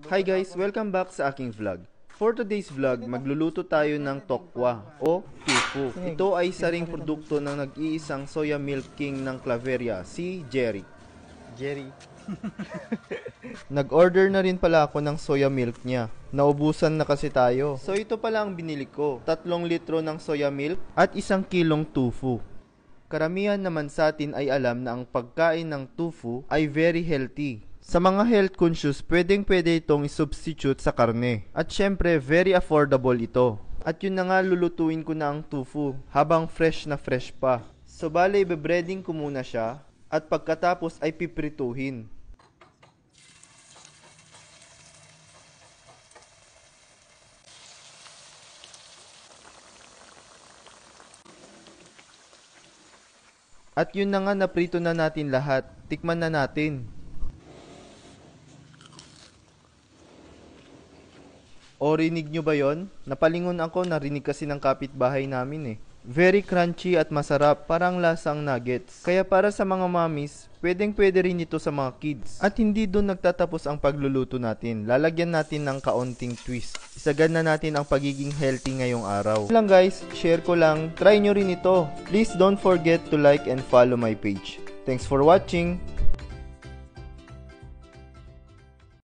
Hi guys! Welcome back sa aking vlog. For today's vlog, magluluto tayo ng tokwa o tofu. Ito ay saring produkto ng nag-iisang soya milk king ng Claveria, si Jerry. Nag-order na rin pala ako ng soya milk niya. Naubusan na kasi tayo. So ito pala ang binili ko. 3 litro ng soya milk at 1 kilong tofu. Karamihan naman sa atin ay alam na ang pagkain ng tofu ay very healthy. Sa mga health conscious, pwede itong i-substitute sa karne. At syempre, very affordable ito. At yun na nga, lulutuin ko na ang tofu habang fresh na fresh pa. So bale, bebreading ko muna siya at pagkatapos ay piprituhin. At yun na nga, naprito na natin lahat. Tikman na natin. O rinig nyo ba yon? Napalingon ako, narinig kasi ng kapitbahay namin eh. Very crunchy at masarap, parang lasang nuggets. Kaya para sa mga mommies, pwede rin ito sa mga kids. At hindi doon nagtatapos ang pagluluto natin. Lalagyan natin ng kaunting twist. Isagad na natin ang pagiging healthy ngayong araw. Lang guys, share ko lang, try nyo rin ito. Please don't forget to like and follow my page. Thanks for watching!